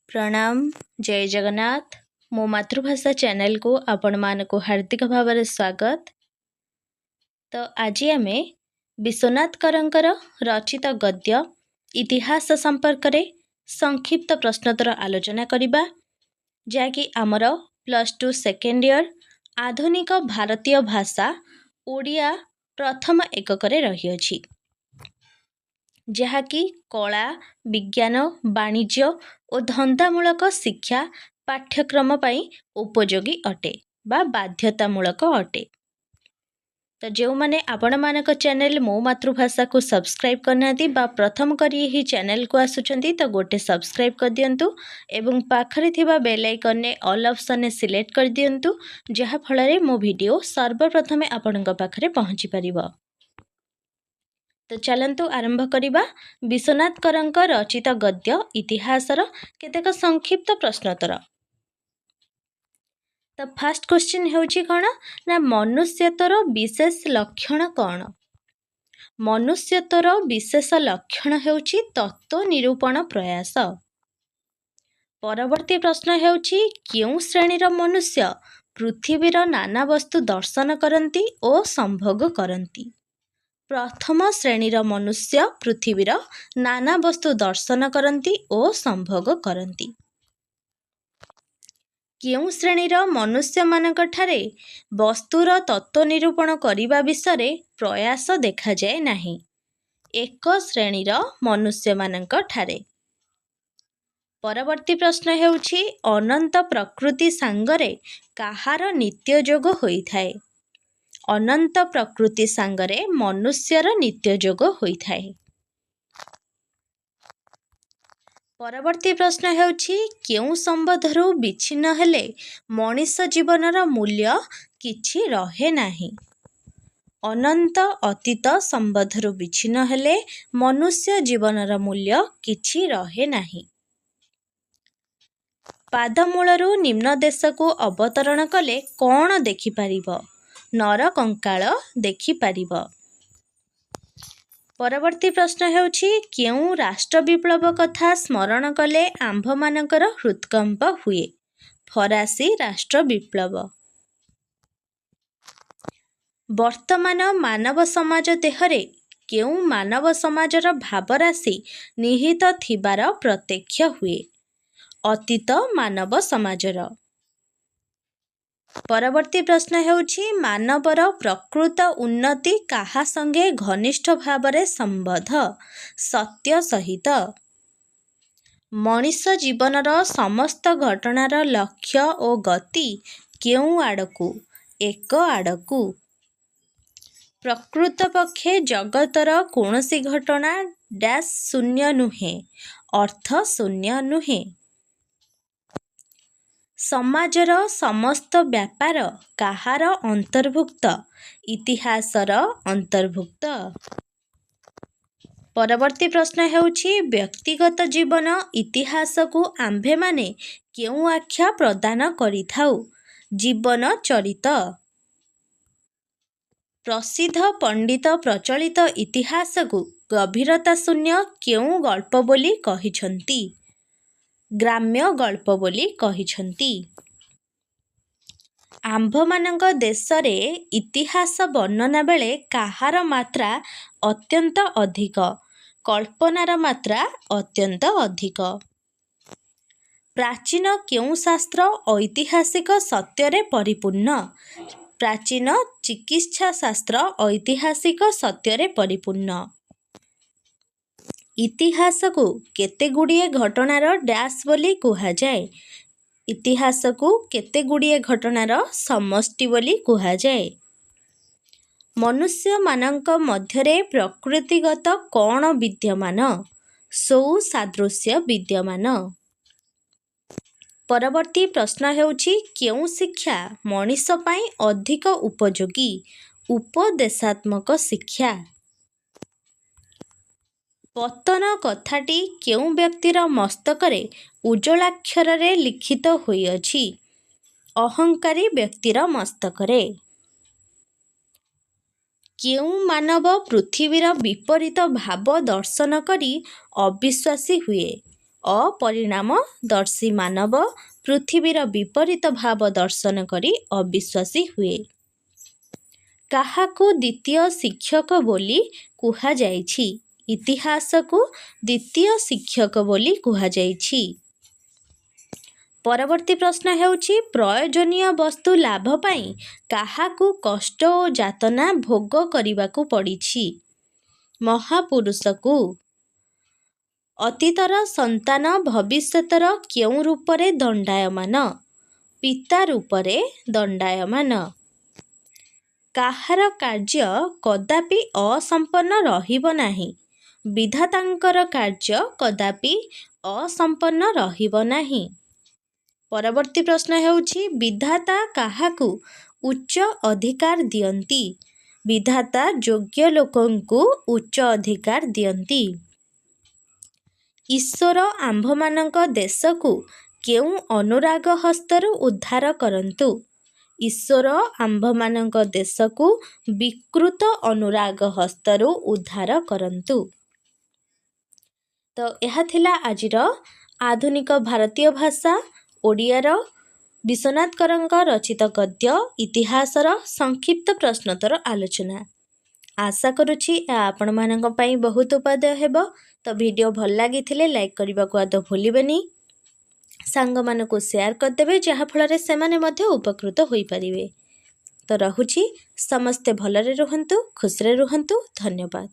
प्रणाम जय जगन्नाथ मो मातृभाषा चैनल को आपण मानक हार्दिक भाव स्वागत। तो आज आम विश्वनाथ करंकर रचित गद्य इतिहास संपर्क रे संक्षिप्त प्रश्नोत्तर आलोचना करिबा जहाँकि आमर +2 सेकेंड ईयर आधुनिक भारतीय भाषा ओडिया प्रथम एकक रही अछि जहाँकि कला विज्ञान वाणिज्य और धंदामूलक शिक्षा पाठ्यक्रम पाई उपयोगी अटे बा बाध्यतामूलक अटे। तो जो माने आपण मानक चैनल मो मातृभाषा को सब्सक्राइब करना बा प्रथम करी ही चैनल को आसुचंती तो गोटे सब्सक्राइब कर दियंतु एवं पाखरे थिबा बेल आइकन ने ऑल ऑप्शन ने सिलेक्ट कर दियंतु जहा फଳରେ मो वीडियो सर्वप्रथमे आपणक पाखरे पहुंची परिबो। तो चलंतु आरंभ करिबा विश्वनाथ करंक रचित गद्य इतिहासर केतेक संक्षिप्त प्रश्नोत्तर। तो फर्स्ट क्वेश्चन हेउची कोन ना मनुष्यत्वर विशेष लक्षण कोन। मनुष्यत्वर विशेष लक्षण हेउची तत्व निरूपण प्रयास। परवर्ती प्रश्न हेउची केउ श्रेणीर मनुष्य पृथ्वीर नाना वस्तु दर्शन करती और संभोग करती। प्रथम श्रेणीर मनुष्य पृथ्वीर नाना वस्तु दर्शन करती और संभोग करती। केउ श्रेणीर मनुष्य मानक ठारे वस्तुर तत्व निरूपण करिबा विषय प्रयास देखा जाए नाही। एक श्रेणीर मनुष्य मानक ठारे। परवर्ती प्रश्न हेउछि अनंत प्रकृति सांगरे काहार नित्य जोग होइथाए। अनंत प्रकृति सांगरे मनुष्यर नित्य जोग होइथाए। परवर्ती प्रश्न हेउछि केउ संबंधरु विच्छिन्न हेले मनीष जीवनर मूल्य किछि रहे नाही। अनंत अतीत संबंधरु विच्छिन्न हेले मनुष्य जीवनर मूल्य किछि रहे नाही। पादमूलरू निम्न देश को अवतरण कले कौन देखि पारिबो। नर कंकाल देखि पारिबो। परवर्ती प्रश्न हेउछि केउ राष्ट्र विप्लव कथा स्मरण कले आंभ मानकर हृदकंप हुए। फरासी राष्ट्र विप्लव। वर्तमान मानव समाज देहरे केउ मानव समाजर भावराशि निहित थिबार प्रत्यक्ष हुए। अतीत मानव समाजर। परवर्ती प्रश्न हेउछि मानवर प्रकृत उन्नति काहा संगे घनिष्ठ भावरे संबद्ध। सत्य सहित। मनीष जीवनर समस्त घटनार लक्ष्य और गति केउ आड़कू। एक आड़कू। प्रकृत पक्षे जगतर कौनसी घटना डैश शून्य नुहे अर्थ शून्य नुहे। समाजर समस्त व्यापार काहार अंतर्भुक्त। इतिहासर अंतर्भुक्त। परवर्ती प्रश्न हेउछि व्यक्तिगत जीवन इतिहास को आंभे माने केउ आख्या प्रदान करिथाउ। जीवन चरित। प्रसिद्ध पंडित प्रचलित इतिहास को गभीरता शून्य केउ गल्प बोली कहिछंती। ग्राम्य गल्प बोली कहिछंती। आंभमानंक देशरे इतिहास वर्णना बेले काहार मात्रा अत्यंत अधिक। कल्पनार मात्रा अत्यंत अधिक। प्राचीन केउ शास्त्र ऐतिहासिक सत्यरे परिपूर्ण। प्राचीन चिकित्सा शास्त्र ऐतिहासिक सत्यरे परिपूर्ण। इतिहास को केते गुड़िए घटनार डैश बोली कुहा जाए। इतिहास को केते गुड़िए घटनार समष्टि बोली कुहा जाए। मनुष्य मानक मध्यरे प्रकृतिगत कौन विद्यमान। सौसादृश्य विद्यमान। परवर्ती प्रश्न हेउछि केउ शिक्षा मनीष पाई अधिक उपयोगी। उपदेशात्मक शिक्षा। पतन कथाटी केउ व्यक्तिर मस्तकरे उज्ज्वलाक्षर रे लिखित होई अछि। अहंकारी व्यक्तिर मस्तकरे। केउ मानव पृथ्वीर विपरीत भाव दर्शन करी अविश्वासी हुए। अपरिणामदर्शी मानव पृथ्वीर विपरीत भाव दर्शन करी अविश्वासी हुए। काहाकू द्वितीय शिक्षक बोली कुहाଯାଇଛି? इतिहास को द्वितीय शिक्षक बोली कुहाଯାଇଛି। परवर्ती प्रश्न हेउछि प्रयोजनीय वस्तु लाभ पाई काहाकू कष्ट और यातना भोग करिबाकू पड़िछि? महापुरुषकू। अतीतर संतान भविष्यतर केउं रूपरे दंडायमान? पिता रूपरे दंडायमान। काहार कार्य कदापि असंपन्न रहिब नाही? विधातांकर कार्य कदापि असंपन्न रहिब नाही। परवर्ती प्रश्न हेउछि विधाता काहाकू उच्च अधिकार दियंती? विधाता योग्य लोकंकु उच्च अधिकार दियंती। ईश्वर आंभमानंक देशकू केउं अनुराग हस्तरु उद्धार करंतु? ईश्वर आंभमानंक देशकू विकृत अनुराग हस्तरु उद्धार करंतु। तो यह थिला आजिर आधुनिक भारतीय भाषा ओडियार विश्वनाथ करंक रचित गद्य इतिहासर संक्षिप्त प्रश्नोत्तर आलोचना। आशा करुछि आपण मानक पई बहुत उपादेय हेबो। तो वीडियो भल लागिथिले लाइक करबा को आद भूलिबेनी। सांग मानको शेयर कर देबे जहा फଳରେ सेमाने मध्ये उपकृत होई परिबे। तो रहुछि समस्ते भलरे रुहंतु खुशरे रुहंतु। धन्यवाद।